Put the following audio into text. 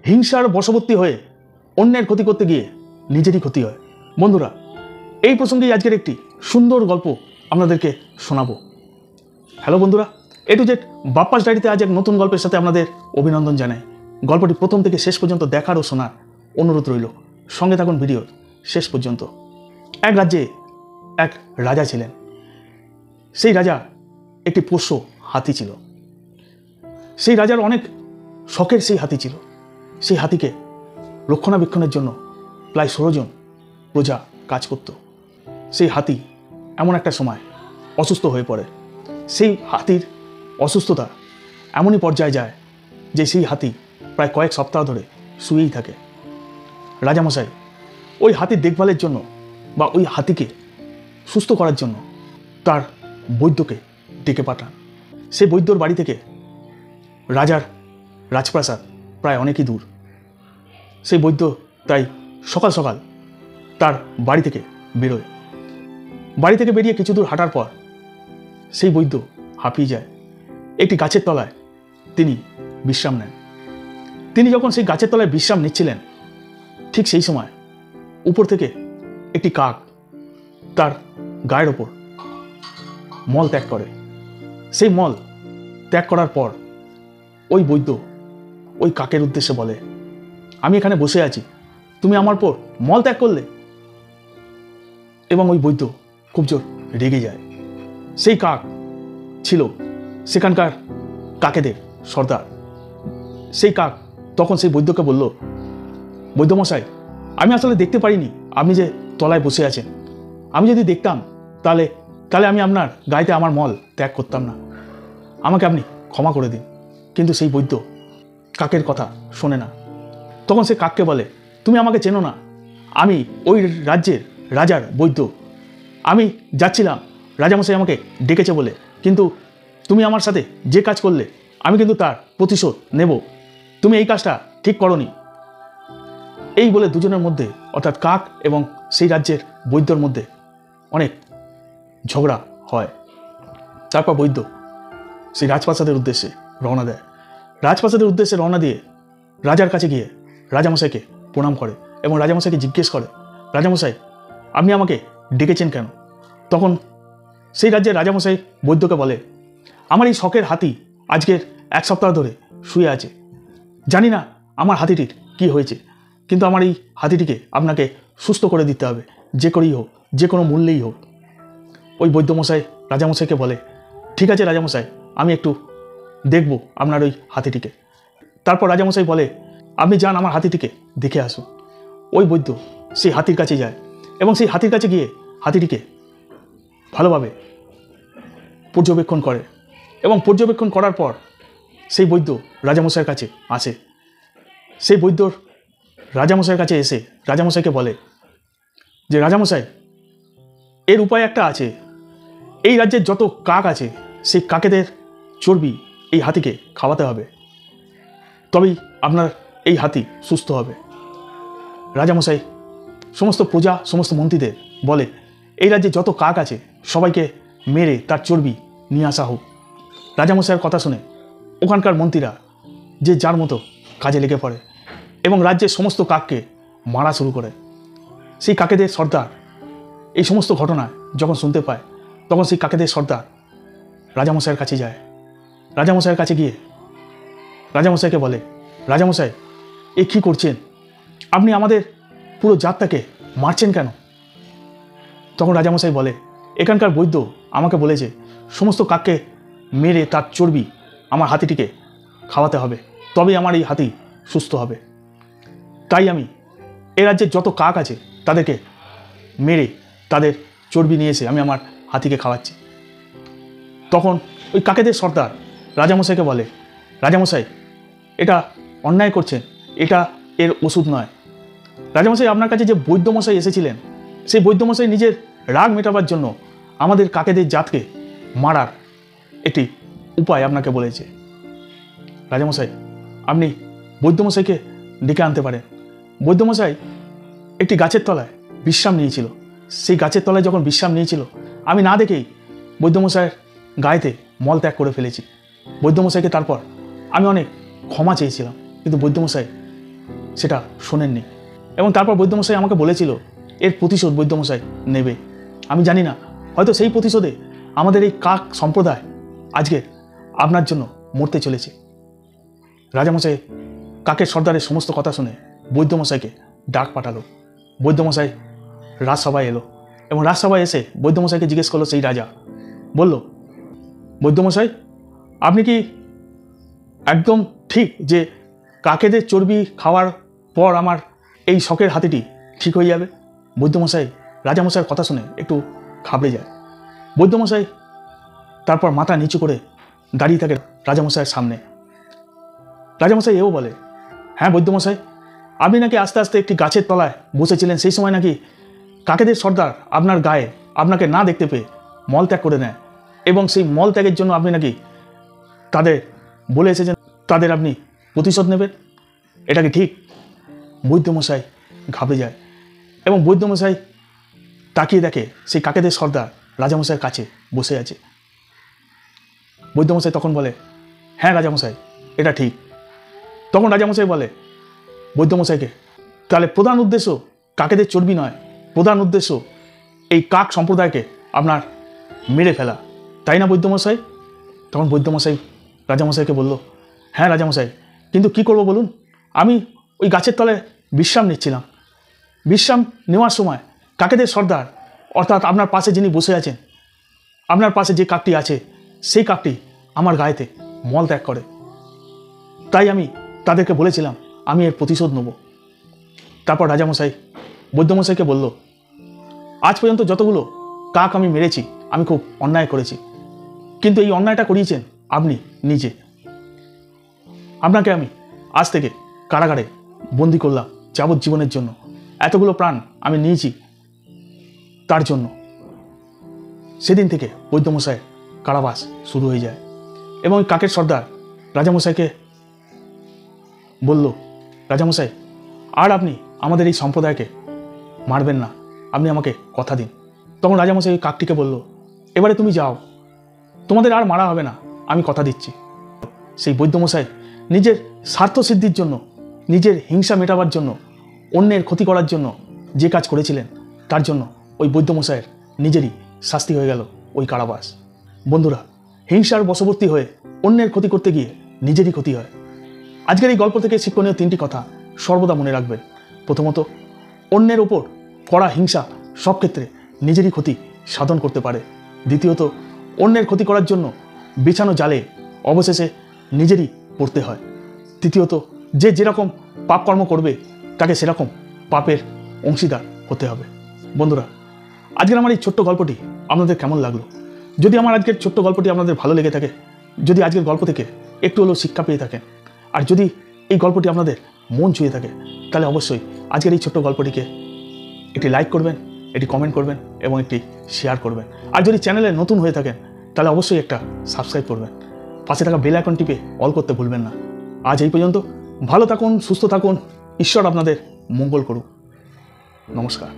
হিংসার বশবর্তী হয়ে অন্যের ক্ষতি করতে গিয়ে নিজেরই ক্ষতি হয়। বন্ধুরা, এই প্রসঙ্গেই আজকের একটি সুন্দর গল্প আপনাদেরকে শোনাবো। হ্যালো বন্ধুরা, এ টু জেড বাপ্পাস ডায়েরিতে আজ এক নতুন গল্পের সাথে আপনাদের অভিনন্দন জানাই। গল্পটি প্রথম থেকে শেষ পর্যন্ত দেখার ও শোনার অনুরোধ রইল। সঙ্গে থাকুন ভিডিওর শেষ পর্যন্ত। এক রাজ্যে এক রাজা ছিলেন। সেই রাজা একটি পোষ্য হাতি ছিল। সেই রাজার অনেক শখের সেই হাতি ছিল। সেই হাতিকে রক্ষণাবেক্ষণের জন্য প্রায় 16 জন প্রজা কাজ করত। সেই হাতি এমন একটা সময় অসুস্থ হয়ে পড়ে। সেই হাতির অসুস্থতা এমনই পর্যায়ে যায় যে সেই হাতি প্রায় কয়েক সপ্তাহ ধরে শুয়েই থাকে। রাজামশাই ওই হাতির দেখভালের জন্য বা ওই হাতিকে সুস্থ করার জন্য তার বৈদ্যকে ডেকে পাঠান। সেই বৈদ্যর বাড়ি থেকে রাজার রাজপ্রাসাদ প্রায় অনেকই দূর। সেই বৈদ্য তাই সকাল সকাল তার বাড়ি থেকে বেরোয়। বাড়ি থেকে বেরিয়ে কিছু দূর হাঁটার পর সেই বৈদ্য হাঁপিয়ে যায়। একটি গাছের তলায় তিনি বিশ্রাম নেন। তিনি যখন সেই গাছের তলায় বিশ্রাম নিচ্ছিলেন, ঠিক সেই সময় উপর থেকে একটি কাক তার গায়ের ওপর মল ত্যাগ করে। সেই মল ত্যাগ করার পর ওই বৈদ্য ওই কাকের উদ্দেশ্যে বলে, আমি এখানে বসে আছি, তুমি আমার পর মল ত্যাগ করলে। এবং ওই বৈদ্য খুব জোর রেগে যায়। সেই কাক ছিল সেখানকার কাকেদের সর্দার। সেই কাক তখন সেই বৈদ্যকে বলল, বৈদ্যমশাই, আমি আসলে দেখতে পারিনি আপনি যে তলায় বসে আছেন। আমি যদি দেখতাম তাহলে আমি আপনার গায়েতে আমার মল ত্যাগ করতাম না। আমাকে আপনি ক্ষমা করে দিন। কিন্তু সেই বৈদ্য কাকের কথা শোনে না। তখন সে কাককে বলে, তুমি আমাকে চেনো না, আমি ওই রাজ্যের রাজার বৈদ্য। আমি যাচ্ছিলাম রাজামশাই আমাকে ডেকেছে বলে, কিন্তু তুমি আমার সাথে যে কাজ করলে আমি কিন্তু তার প্রতিশোধ নেব। তুমি এই কাজটা ঠিক করনি। এই বলে দুজনের মধ্যে, অর্থাৎ কাক এবং সেই রাজ্যের বৈদ্যর মধ্যে অনেক ঝগড়া হয়। তারপর বৈদ্য সেই রাজপ্রাসাদের উদ্দেশ্যে রওনা দেয়। রাজপ্রাসাদের উদ্দেশ্যে রওনা দিয়ে রাজার কাছে গিয়ে রাজামশাইকে প্রণাম করে এবং রাজামশাইকে জিজ্ঞেস করে, রাজামশাই, আপনি আমাকে ডেকেছেন কেন? তখন সেই রাজ্যের রাজামশাই বৈদ্যকে বলে, আমার এই শখের হাতি আজকের 1 সপ্তাহ ধরে শুয়ে আছে। জানি না আমার হাতিটির কি হয়েছে, কিন্তু আমার এই হাতিটিকে আপনাকে সুস্থ করে দিতে হবে, যে করেই হোক, যে কোনো মূল্যেই হোক। ওই বৈদ্যমশাই রাজামশাইকে বলে, ঠিক আছে রাজামশাই, আমি একটু দেখব আপনার ওই হাতিটিকে। তারপর রাজামশাই বলে, আপনি যান আমার হাতিটিকে দেখে আসুন। ওই বৈদ্য সেই হাতির কাছে যায় এবং সেই হাতির কাছে গিয়ে হাতিটিকে ভালোভাবে পর্যবেক্ষণ করে এবং পর্যবেক্ষণ করার পর সেই বৈদ্য রাজামশাইয়ের কাছে আসে। সেই বৈদ্যর রাজামশাইয়ের কাছে এসে রাজামশাইকে বলে যে, রাজামশাই, এর উপায় একটা আছে। এই রাজ্যের যত কাক আছে সেই কাকেদের চর্বি এই হাতিকে খাওয়াতে হবে, তবেই আপনার এই হাতি সুস্থ হবে। রাজামশাই সমস্ত প্রজা, সমস্ত মন্ত্রীদের বলে, এই রাজ্যে যত কাক আছে সবাইকে মেরে তার চর্বি নিয়ে আসা হোক। রাজামশাইয়ের কথা শুনে ওখানকার মন্ত্রীরা যে যার মতো কাজে লেগে পড়ে এবং রাজ্যের সমস্ত কাককে মারা শুরু করে। সেই কাকেদের সর্দার এই সমস্ত ঘটনা যখন শুনতে পায়, তখন সেই কাকেদের সর্দার রাজামশাইয়ের কাছে যায়। রাজামশাইয়ের কাছে গিয়ে রাজামশাইকে বলে, রাজামশাই, এ কী করছেন? আপনি আমাদের পুরো জাতটাকে মারছেন কেন? তখন রাজামশাই বলে, এখানকার বৈদ্য আমাকে বলেছে সমস্ত কাককে মেরে তার চর্বি আমার হাতিটিকে খাওয়াতে হবে, তবেই আমার এই হাতি সুস্থ হবে। তাই আমি এ রাজ্যের যত কাক আছে তাদেরকে মেরে তাদের চর্বি নিয়ে এসে আমি আমার হাতিকে খাওয়াচ্ছি। তখন ওই কাকেদের সর্দার রাজামশাইকে বলে, রাজামশাই, এটা অন্যায় করছেন, এটা এর ওষুধ নয়। রাজামশাই, আপনার কাছে যে বৈদ্যমশাই এসেছিলেন, সেই বৈদ্যমশাই নিজের রাগ মেটাবার জন্য আমাদের কাকেদের জাতকে মারার একটি উপায় আপনাকে বলেছে। রাজামশাই, আপনি বৈদ্যমশাইকে ডেকে আনতে পারেন। বৈদ্যমশাই একটি গাছের তলায় বিশ্রাম নিয়েছিল। সেই গাছের তলায় যখন বিশ্রাম নিয়েছিল, আমি না দেখেই বৈদ্যমশাইয়ের গায়েতে মল ত্যাগ করে ফেলেছি। বৈদ্যমশাইকে তারপর আমি অনেক ক্ষমা চেয়েছিলাম, কিন্তু বৈদ্যমশাই সেটা শোনেননি। এবং তারপর বৈদ্যমশাই আমাকে বলেছিল এর প্রতিশোধ বৈদ্যমশাই নেবে। আমি জানি না, হয়তো সেই প্রতিশোধে আমাদের এই কাক সম্প্রদায় আজকে আপনার জন্য মরতে চলেছে। রাজামশাই কাকের সর্দারের সমস্ত কথা শুনে বৈদ্যমশাইকে ডাক পাঠালো। বৈদ্যমশাই রাজসভায় এলো এবং রাজসভায় এসে বৈদ্যমশাইকে জিজ্ঞেস করলো সেই রাজা, বলল, বৈদ্যমশাই আপনি কি একদম ঠিক যে কাকেদের চর্বি খাওয়ার পর আমার এই শখের হাতিটি ঠিক হয়ে যাবে? বৈদ্যমশাই রাজামশাইয়ের কথা শুনে একটু ঘাবড়ে যায়। বৈদ্যমশাই তারপর মাথা নিচু করে দাঁড়িয়ে থাকে রাজামশাইয়ের সামনে। রাজামশাই এও বলে, হ্যাঁ বৈদ্যমশাই, আপনি নাকি আস্তে আস্তে একটি গাছের তলায় বসেছিলেন, সেই সময় নাকি কাকেদের সর্দার আপনার গায়ে আপনাকে না দেখতে পেয়ে মলত্যাগ করে নেয় এবং সেই মলত্যাগের জন্য আপনি নাকি তাদের বলে এসেছেন তাদের আপনি প্রতিশোধ নেবেন। এটা কি ঠিক? বৈদ্যমশাই ঘাবড়ে যায় এবং বৈদ্যমশাই তাকিয়ে দেখে সেই কাকেদের সর্দার রাজামশাইয়ের কাছে বসে আছে। বৈদ্যমশাই তখন বলে, হ্যাঁ রাজামশাই, এটা ঠিক। তখন রাজামশাই বলে বৈদ্যমশাইকে, তাহলে প্রধান উদ্দেশ্য কাকেদের চর্বি নয়, প্রধান উদ্দেশ্য এই কাক সম্প্রদায়কে আপনার মেরে ফেলা, তাই না বৈদ্যমশাই? তখন বৈদ্যমশাই রাজামশাইকে বলল, হ্যাঁ রাজামশাই, কিন্তু কি করব বলুন, আমি ওই গাছের তলায় বিশ্রাম নিচ্ছিলাম। বিশ্রাম নেওয়ার সময় কাকেদের সর্দার অর্থাৎ আপনার পাশে যিনি বসে আছেন, আপনার পাশে যে কাকটি আছে সেই কাকটি আমার গায়েতে মল ত্যাগ করে, তাই আমি তাদেরকে বলেছিলাম আমি এর প্রতিশোধ নেব। তারপর রাজামশাই বৈদ্যমশাইকে বলল, আজ পর্যন্ত যতগুলো কাক আমি মেরেছি আমি খুব অন্যায় করেছি, কিন্তু এই অন্যায়টা করিয়েছেন আপনি নিজে। আপনাকে আমি আজ থেকে কারাগারে বন্দি করলাম যাবজ্জীবনের জন্য। এতগুলো প্রাণ আমি নিয়েছি তার জন্য। সেদিন থেকে বৈদ্যমশাইয়ের কারাবাস শুরু হয়ে যায় এবং ওই কাকের সর্দার রাজামশাইকে বলল, রাজামশাই আর আপনি আমাদের এই সম্প্রদায়কে মারবেন না, আপনি আমাকে কথা দিন। তখন রাজামশাই ওই কাকটিকে বলল, এবারে তুমি যাও, তোমাদের আর মারা হবে না, আমি কথা দিচ্ছি। সেই বৈদ্যমশাই নিজের স্বার্থ সিদ্ধির জন্য, নিজের হিংসা মেটাবার জন্য, অন্যের ক্ষতি করার জন্য যে কাজ করেছিলেন তার জন্য ওই বৈদ্যমশাইয়ের নিজেরই শাস্তি হয়ে গেল ওই কারাবাস। বন্ধুরা, হিংসার বশবর্তী হয়ে অন্যের ক্ষতি করতে গিয়ে নিজেরই ক্ষতি হয়। আজকের এই গল্প থেকে শিক্ষণীয় 3টি কথা সর্বদা মনে রাখবেন। প্রথমত, অন্যের ওপর করা হিংসা সব ক্ষেত্রে নিজেরই ক্ষতি সাধন করতে পারে। দ্বিতীয়ত, অন্যের ক্ষতি করার জন্য বিছানো জালে অবশেষে নিজেরই পড়তে হয়। তৃতীয়ত, যে যেরকম পাপকর্ম করবে তাকে সেরকম পাপের অংশীদার হতে হবে। বন্ধুরা, আজকের আমার এই ছোট্ট গল্পটি আপনাদের কেমন লাগলো? যদি আমার আজকের ছোট্ট গল্পটি আপনাদের ভালো লেগে থাকে, যদি আজকের গল্প থেকে একটু হলেও শিক্ষা পেয়ে থাকেন, আর যদি এই গল্পটি আপনাদের মন ছুঁয়ে থাকে, তাহলে অবশ্যই আজকের এই ছোট্ট গল্পটিকে একটি লাইক করবেন, একটি কমেন্ট করবেন এবং একটি শেয়ার করবেন। আর যদি চ্যানেলে নতুন হয়ে থাকেন তাহলে অবশ্যই একটা সাবস্ক্রাইব করবেন। পাশে থাকা বেল আইকন টিপে অল করতে ভুলবেন না। আজ এই পর্যন্ত। ভালো থাকুন, সুস্থ থাকুন, ঈশ্বর আপনাদের মঙ্গল করুক। নমস্কার।